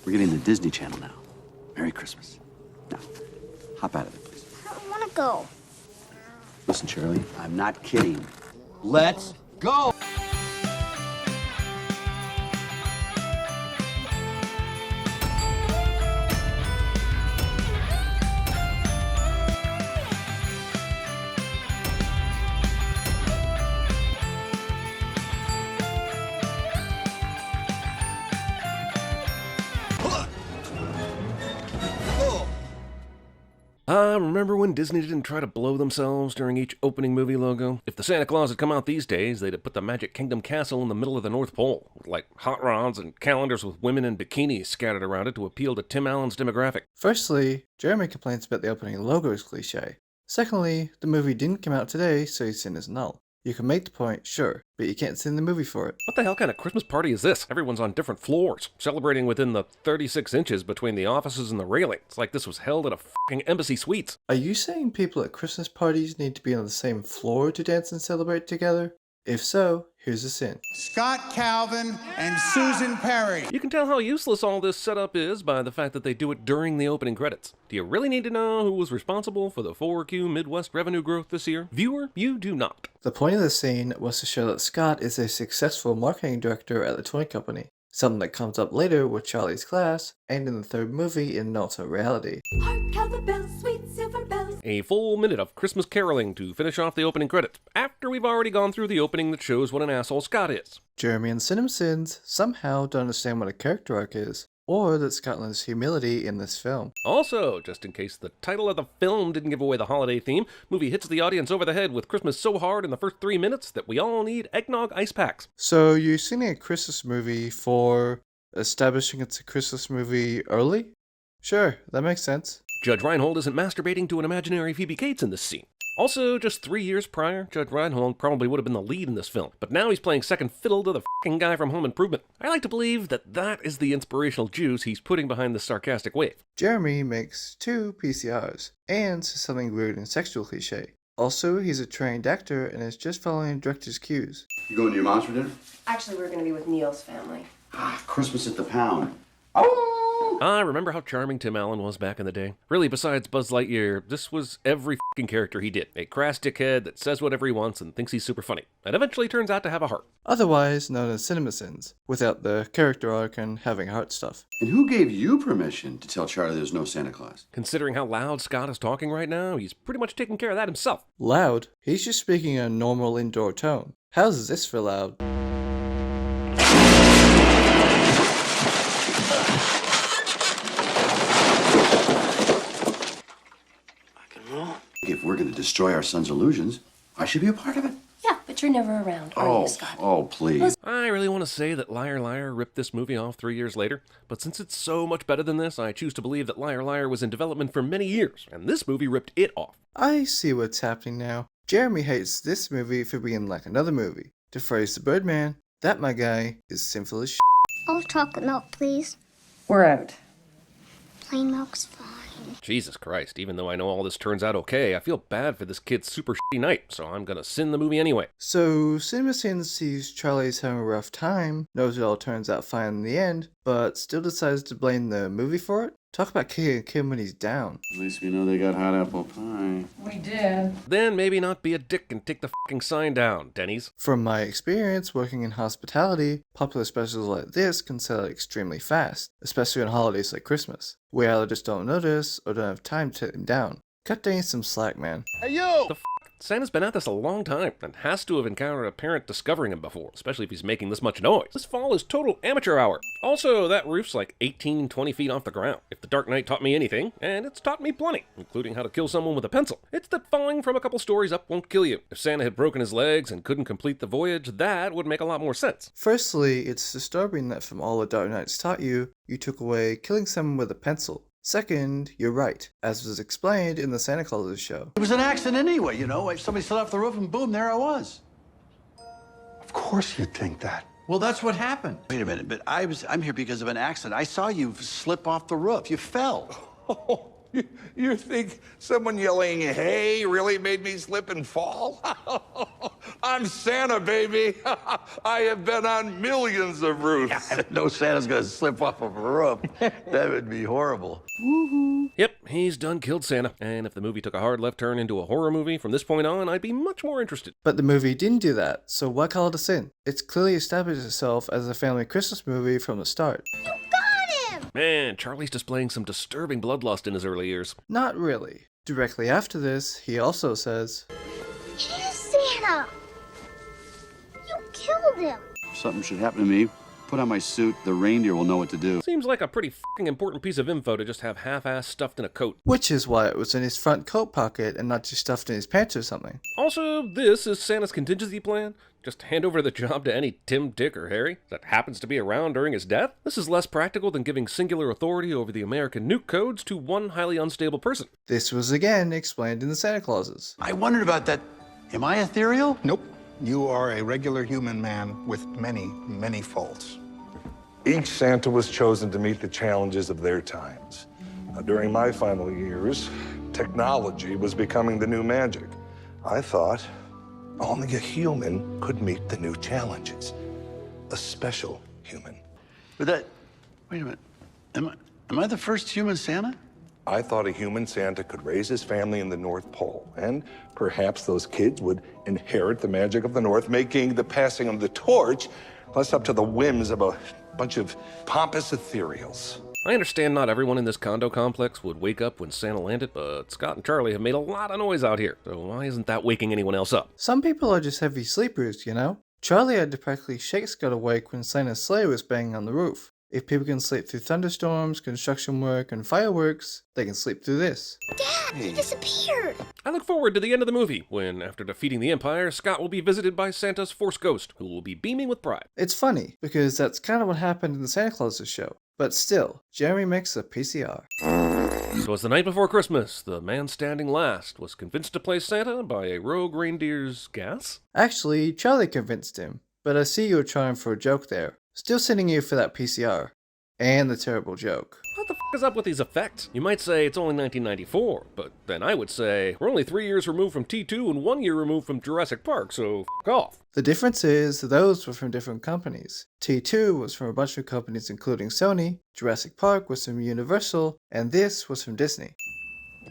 We're getting the Disney Channel now. Merry Christmas. Now, hop out of it, please. I don't want to go. Listen, Charlie, I'm not kidding. Let's go! Remember when Disney didn't try to blow themselves during each opening movie logo? If the Santa Claus had come out these days, they'd have put the Magic Kingdom castle in the middle of the North Pole, with like hot rods and calendars with women in bikinis scattered around it to appeal to Tim Allen's demographic. Firstly, Jeremy complains about the opening logo is cliche. Secondly, the movie didn't come out today, so his sin is null. You can make the point, sure, but you can't sin the movie for it. What the hell kind of Christmas party is this? Everyone's on different floors, celebrating within the 36 inches between the offices and the railing. It's like this was held at a fucking Embassy Suites. Are you saying people at Christmas parties need to be on the same floor to dance and celebrate together? If so, here's a sin. Scott Calvin and Susan Perry. You can tell how useless all this setup is by the fact that they do it during the opening credits. Do you really need to know who was responsible for the 4Q Midwest revenue growth this year? Viewer, you do not. The point of the scene was to show that Scott is a successful marketing director at the toy company, something that comes up later with Charlie's class and in the third movie in an alternate reality. Hark how the bells, sweet silver bells. A full minute of Christmas caroling to finish off the opening credits, after we've already gone through the opening that shows what an asshole Scott is. Jeremy and CinemaSins somehow don't understand what a character arc is, or that Scott learns humility in this film. Also, just in case the title of the film didn't give away the holiday theme, movie hits the audience over the head with Christmas so hard in the first 3 minutes that we all need eggnog ice packs. So you're seeing a Christmas movie for establishing it's a Christmas movie early? Sure, that makes sense. Judge Reinhold isn't masturbating to an imaginary Phoebe Cates in this scene. Also, just 3 years prior, Judge Reinhold probably would have been the lead in this film, but now he's playing second fiddle to the f***ing guy from Home Improvement. I like to believe that that is the inspirational juice he's putting behind this sarcastic wave. Jeremy makes 2 PCRs, and says something weird and sexual cliche. Also, he's a trained actor and is just following director's cues. You going to your mom's for dinner? Actually, we're going to be with Neil's family. Ah, Christmas at the Pound. Oh! Remember how charming Tim Allen was back in the day? Really, besides Buzz Lightyear, this was every f***ing character he did. A crass dickhead that says whatever he wants and thinks he's super funny, and eventually turns out to have a heart. Otherwise known as CinemaSins, without the character arc and having heart stuff. And who gave you permission to tell Charlie there's no Santa Claus? Considering how loud Scott is talking right now, he's pretty much taking care of that himself. Loud? He's just speaking in a normal indoor tone. How's this for loud? If we're going to destroy our son's illusions, I should be a part of it. Yeah, but you're never around, are you, Scott? Oh, please. I really want to say that Liar Liar ripped this movie off 3 years later, but since it's so much better than this, I choose to believe that Liar Liar was in development for many years, and this movie ripped it off. I see what's happening now. Jeremy hates this movie for being like another movie. To phrase the Birdman, that, my guy, is sinful as shit. All chocolate milk, please. We're out. Plain milk's fine. Jesus Christ, even though I know all this turns out okay, I feel bad for this kid's super shitty night, so I'm gonna sin the movie anyway. So, CinemaSins sees Charlie's having a rough time, knows it all turns out fine in the end, but still decides to blame the movie for it? Talk about kicking a kid when he's down. At least we know they got hot apple pie. We did. Then maybe not be a dick and take the fucking sign down, Denny's. From my experience working in hospitality, popular specials like this can sell extremely fast, especially on holidays like Christmas. We either just don't notice or don't have time to take them down. Cut Danny some slack, man. Hey, you! The Santa's been at this a long time and has to have encountered a parent discovering him before, especially if he's making this much noise. This fall is total amateur hour. Also, that roof's like 18, 20 feet off the ground. If the Dark Knight taught me anything, and it's taught me plenty, including how to kill someone with a pencil, it's that falling from a couple stories up won't kill you. If Santa had broken his legs and couldn't complete the voyage, that would make a lot more sense. Firstly, it's disturbing that from all the Dark Knight's taught you, you took away killing someone with a pencil. Second, you're right, as was explained in the Santa Claus show. It was an accident anyway, you know. Somebody slid off the roof and boom, there I was. Of course you'd think that. Well, that's what happened. Wait a minute, but I'm here because of an accident. I saw you slip off the roof. You fell. You think someone yelling, "Hey," really made me slip and fall? I'm Santa, baby. I have been on millions of roofs. No Santa's gonna slip off of a roof. That would be horrible. Yep, he's done killed Santa, and if the movie took a hard left turn into a horror movie from this point on, I'd be much more interested. But the movie didn't do that, so why call it a sin? It's clearly established itself as a family Christmas movie from the start. You got him! Man, Charlie's displaying some disturbing bloodlust in his early years. Not really. Directly after this, he also says, It is Santa! You killed him! If something should happen to me, put on my suit. The reindeer will know what to do. Seems like a pretty f***ing important piece of info to just have half-ass stuffed in a coat. which is why it was in his front coat pocket and not just stuffed in his pants or something. Also, this is Santa's contingency plan. Just hand over the job to any Tim, Dick, or Harry that happens to be around during his death? This is less practical than giving singular authority over the American nuke codes to one highly unstable person. This was again explained in the Santa Clauses. I wondered about that. Am I ethereal? Nope. You are a regular human man with many, many faults. Each Santa was chosen to meet the challenges of their times. Now, during my final years, technology was becoming the new magic. I thought only a human could meet the new challenges. A special human. But wait a minute. Am I the first human Santa? I thought a human Santa could raise his family in the North Pole, and perhaps those kids would inherit the magic of the North, making the passing of the torch less up to the whims of a bunch of pompous ethereals. I understand not everyone in this condo complex would wake up when Santa landed, but Scott and Charlie have made a lot of noise out here, so why isn't that waking anyone else up? Some people are just heavy sleepers, you know? Charlie had to practically shake Scott awake when Santa's sleigh was banging on the roof. If people can sleep through thunderstorms, construction work, and fireworks, they can sleep through this. Dad, he disappeared! I look forward to the end of the movie, when, after defeating the Empire, Scott will be visited by Santa's Force Ghost, who will be beaming with pride. It's funny, because that's kind of what happened in the Santa Clauses show. But still, Jeremy makes a PCR. So it's the night before Christmas. The man standing last was convinced to play Santa by a rogue reindeer's gas? Actually, Charlie convinced him, but I see you were trying for a joke there. Still sending you for that PCR. And the terrible joke. What the f*** is up with these effects? You might say it's only 1994, but then I would say we're only 3 years removed from T2 and 1 year removed from Jurassic Park, so f*** off. The difference is those were from different companies. T2 was from a bunch of companies including Sony, Jurassic Park was from Universal, and this was from Disney.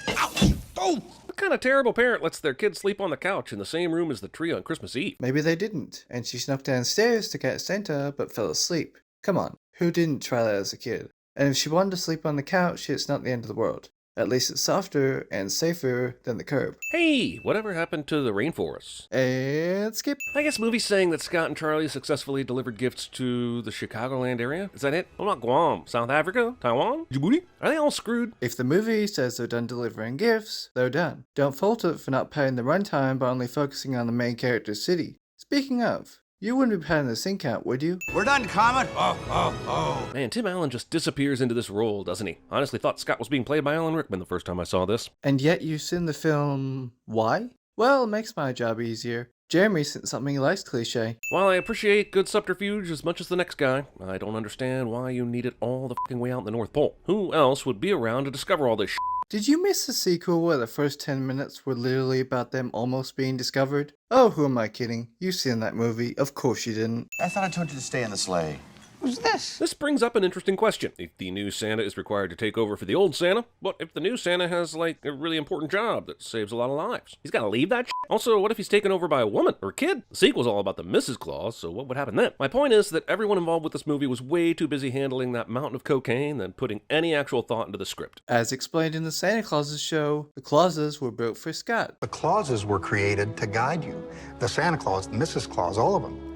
What kind of terrible parent lets their kid sleep on the couch in the same room as the tree on Christmas Eve? Maybe they didn't, and she snuck downstairs to catch Santa but fell asleep. Come on, who didn't try that as a kid? And if she wanted to sleep on the couch, it's not the end of the world. At least it's softer and safer than the curb. Hey, whatever happened to the rainforests? And skip. I guess movies saying that Scott and Charlie successfully delivered gifts to the Chicagoland area? Is that it? What about Guam, South Africa, Taiwan, Djibouti? Are they all screwed? If the movie says they're done delivering gifts, they're done. Don't fault it for not padding the runtime by only focusing on the main character's city. Speaking of, you wouldn't be padding the sync count, would you? We're done, Comet. Oh. Man, Tim Allen just disappears into this role, doesn't he? I honestly thought Scott was being played by Alan Rickman the first time I saw this. And yet you've seen the film... Why? Well, it makes my job easier. Jeremy sent something he likes cliche. While I appreciate good subterfuge as much as the next guy, I don't understand why you need it all the f***ing way out in the North Pole. Who else would be around to discover all this shit? Did you miss the sequel where the first 10 minutes were literally about them almost being discovered? Oh, who am I kidding? You've seen that movie. Of course you didn't. I thought I told you to stay in the sleigh. Who's this? This brings up an interesting question. If the new Santa is required to take over for the old Santa, what if the new Santa has, like, a really important job that saves a lot of lives? He's gotta leave that shit? Also, what if he's taken over by a woman or a kid? The sequel's all about the Mrs. Claus, so what would happen then? My point is that everyone involved with this movie was way too busy handling that mountain of cocaine than putting any actual thought into the script. As explained in the Santa Clauses show, the Clauses were built for Scott. The clauses were created to guide you. The Santa Claus, the Mrs. Claus, all of them.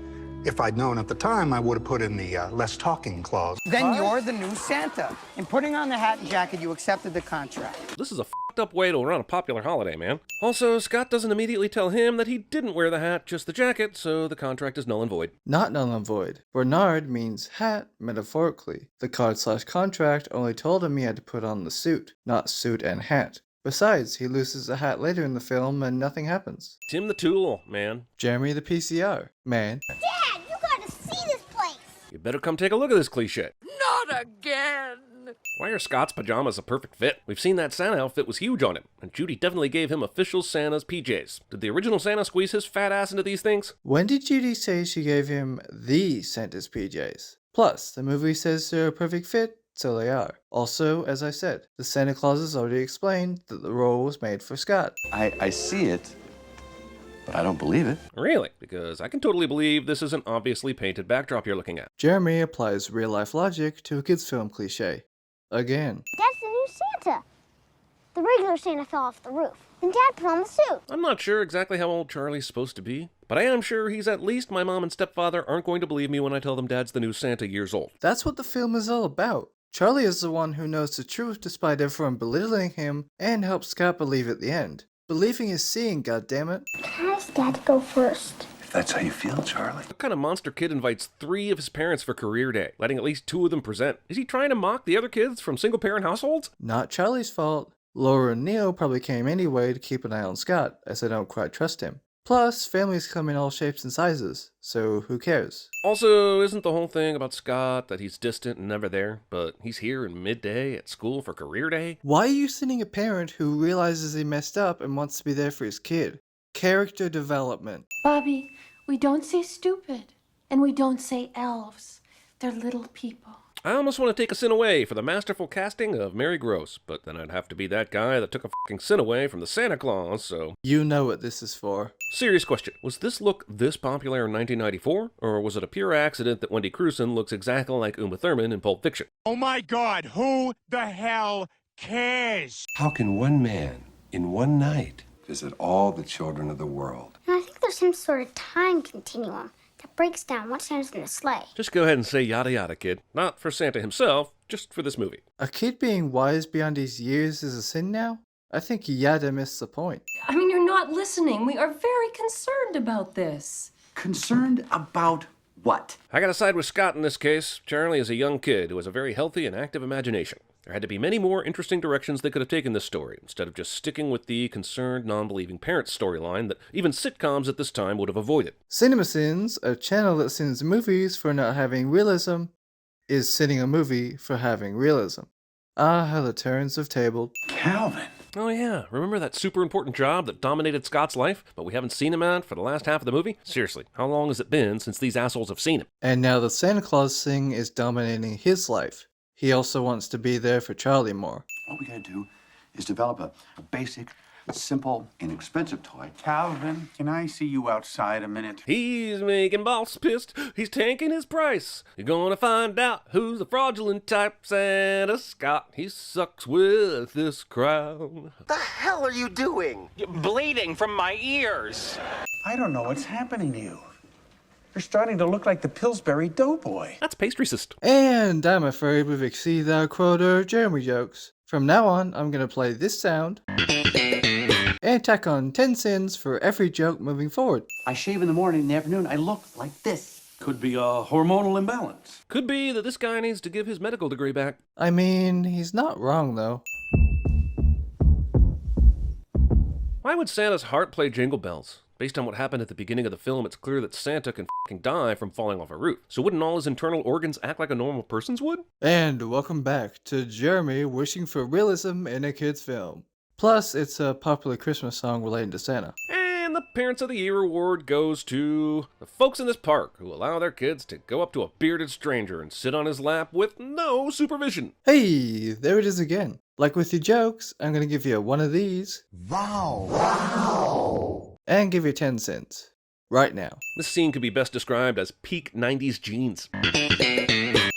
If I'd known at the time, I would have put in the less talking clause. Then you're the new Santa. In putting on the hat and jacket, you accepted the contract. This is a f***ed up way to run a popular holiday, man. Also, Scott doesn't immediately tell him that he didn't wear the hat, just the jacket, so the contract is null and void. Not null and void. Bernard means hat, metaphorically. The card/contract only told him he had to put on the suit, not suit and hat. Besides, he loses the hat later in the film and nothing happens. Tim the Tool, man. Jeremy the PCR, man. Dad, you gotta see this place! You better come take a look at this cliche. Not again. Why are Scott's pajamas a perfect fit? We've seen that Santa outfit was huge on him, and Judy definitely gave him official Santa's PJs. Did the original Santa squeeze his fat ass into these things? When did Judy say she gave him the Santa's PJs? Plus, the movie says they're a perfect fit, so they are. Also, as I said, the Santa Claus has already explained that the role was made for Scott. I see it, but I don't believe it. Really? Because I can totally believe this is an obviously painted backdrop you're looking at. Jeremy applies real-life logic to a kids' film cliche. Again. That's the new Santa. The regular Santa fell off the roof. Then Dad put on the suit. I'm not sure exactly how old Charlie's supposed to be, but I am sure he's at least my mom and stepfather aren't going to believe me when I tell them Dad's the new Santa years old. That's what the film is all about. Charlie is the one who knows the truth despite everyone belittling him and helps Scott believe at the end. Believing is seeing, goddammit. Can I ask Dad to go first? If that's how you feel, Charlie. What kind of monster kid invites 3 of his parents for career day, letting at least 2 of them present? Is he trying to mock the other kids from single-parent households? Not Charlie's fault. Laura and Neil probably came anyway to keep an eye on Scott, as they don't quite trust him. Plus, families come in all shapes and sizes, so who cares? Also, isn't the whole thing about Scott that he's distant and never there, but he's here in midday at school for career day? Why are you sending a parent who realizes he messed up and wants to be there for his kid? Character development. Bobby, we don't say stupid. And we don't say elves. They're little people. I almost want to take a sin away for the masterful casting of Mary Gross, but then I'd have to be that guy that took a fucking sin away from the Santa Claus, so... You know what this is for. Serious question. Was this look this popular in 1994, or was it a pure accident that Wendy Crewson looks exactly like Uma Thurman in Pulp Fiction? Oh my God, who the hell cares? How can one man, in one night, visit all the children of the world? And I think there's some sort of time continuum that breaks down what Santa's in the sleigh. Just go ahead and say yada yada, kid. Not for Santa himself, just for this movie. A kid being wise beyond his years is a sin now? I think Yada missed the point. I mean, you're not listening. We are very concerned about this. Concerned about what? I gotta side with Scott in this case. Charlie is a young kid who has a very healthy and active imagination. There had to be many more interesting directions they could have taken this story, instead of just sticking with the concerned, non-believing parents storyline that even sitcoms at this time would have avoided. CinemaSins, a channel that sins movies for not having realism, is sinning a movie for having realism. Ah, how the turns have tabled. Calvin. Oh yeah, remember that super important job that dominated Scott's life, but we haven't seen him at for the last half of the movie? Seriously, how long has it been since these assholes have seen him? And now the Santa Claus thing is dominating his life. He also wants to be there for Charlie more. All we gotta do is develop a basic, simple, inexpensive toy. Calvin, can I see you outside a minute? He's making boss pissed. He's tanking his price. You're gonna find out who's the fraudulent type. Santa Scott, he sucks with this crown. The hell are you doing? You're bleeding from my ears. I don't know what's happening to you. You're starting to look like the Pillsbury Doughboy. That's pastry-cist. And I'm afraid we've exceeded our quota of Jeremy jokes. From now on, I'm gonna play this sound and tack on 10 sins for every joke moving forward. I shave in the morning, in the afternoon, I look like this. Could be a hormonal imbalance. Could be that this guy needs to give his medical degree back. I mean, he's not wrong though. Why would Santa's heart play Jingle Bells? Based on what happened at the beginning of the film, it's clear that Santa can f***ing die from falling off a roof. So wouldn't all his internal organs act like a normal person's would? And welcome back to Jeremy wishing for realism in a kid's film. Plus, it's a popular Christmas song relating to Santa. And the Parents of the Year award goes to the folks in this park who allow their kids to go up to a bearded stranger and sit on his lap with no supervision. Hey, there it is again. Like with your jokes, I'm gonna give you one of these. Wow. And give you 10 cents. Right now. This scene could be best described as peak 90s jeans.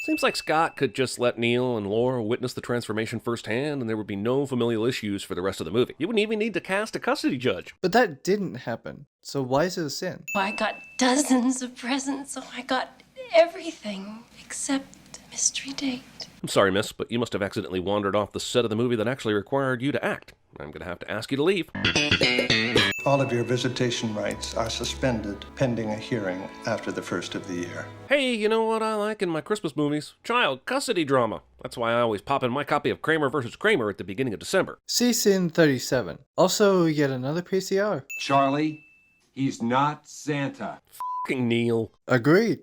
Seems like Scott could just let Neil and Laura witness the transformation firsthand and there would be no familial issues for the rest of the movie. You wouldn't even need to cast a custody judge. But that didn't happen. So why is it a sin? I got dozens of presents, so I got everything except a mystery date. I'm sorry, miss, but you must have accidentally wandered off the set of the movie that actually required you to act. I'm gonna have to ask you to leave. All of your visitation rights are suspended pending a hearing after the first of the year. Hey, you know what I like in my Christmas movies? Child custody drama. That's why I always pop in my copy of Kramer vs. Kramer at the beginning of December. See Sin 37. Also, yet another PCR. Charlie, he's not Santa. F***ing Neil. Agreed.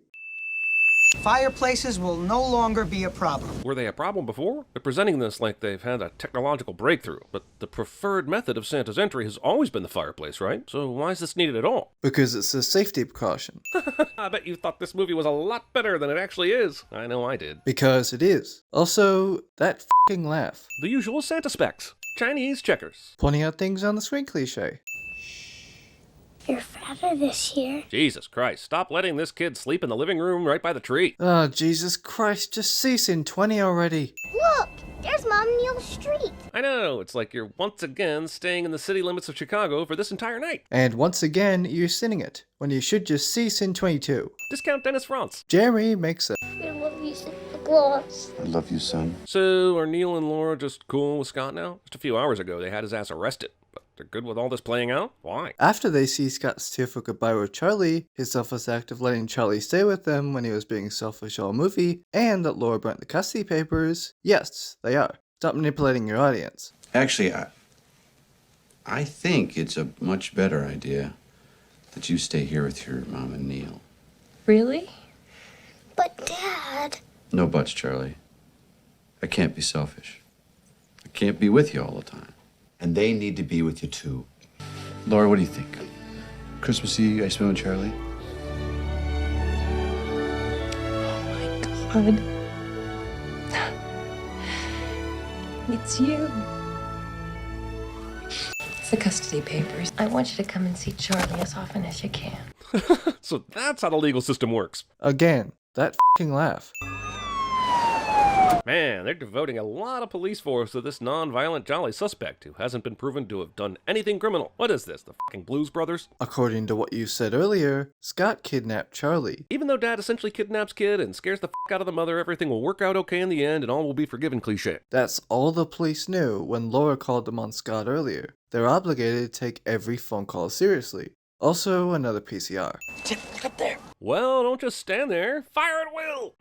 Fireplaces will no longer be a problem. Were they a problem before? They're presenting this like they've had a technological breakthrough, but the preferred method of Santa's entry has always been the fireplace, right? So why is this needed at all? Because it's a safety precaution. I bet you thought this movie was a lot better than it actually is. I know I did. Because it is. Also, that f***ing laugh. The usual Santa specs. Chinese checkers. Pointing out things on the screen cliche. You're fatter this year. Jesus Christ, stop letting this kid sleep in the living room right by the tree. Oh, Jesus Christ, just cease in 20 already. Look, there's Mom and Neil's street. I know, it's like you're once again staying in the city limits of Chicago for this entire night. And once again, you're sinning it, when you should just cease in 22. Discount Dennis Franz. Jeremy makes it. I love you, Santa Claus. I love you, son. So, are Neil and Laura just cool with Scott now? Just a few hours ago, they had his ass arrested. But they're good with all this playing out? Why? After they see Scott's tearful goodbye with Charlie, his selfless act of letting Charlie stay with them when he was being selfish all movie, and that Laura burnt the custody papers, yes, they are. Stop manipulating your audience. Actually, I think it's a much better idea that you stay here with your mom and Neil. Really? But Dad... No buts, Charlie. I can't be selfish. I can't be with you all the time. And they need to be with you too. Laura, what do you think? Christmas Eve, I swim with Charlie? Oh my God. It's you. It's the custody papers. I want you to come and see Charlie as often as you can. So that's how the legal system works. Again, that f***ing laugh. Man, they're devoting a lot of police force to this non-violent jolly suspect who hasn't been proven to have done anything criminal. What is this, the fucking Blues Brothers? According to what you said earlier, Scott kidnapped Charlie. Even though Dad essentially kidnaps kid and scares the fuck out of the mother, everything will work out okay in the end and all will be forgiven cliché. That's all the police knew when Laura called them on Scott earlier. They're obligated to take every phone call seriously. Also, another PCR. Well, don't just stand there. Fire at will!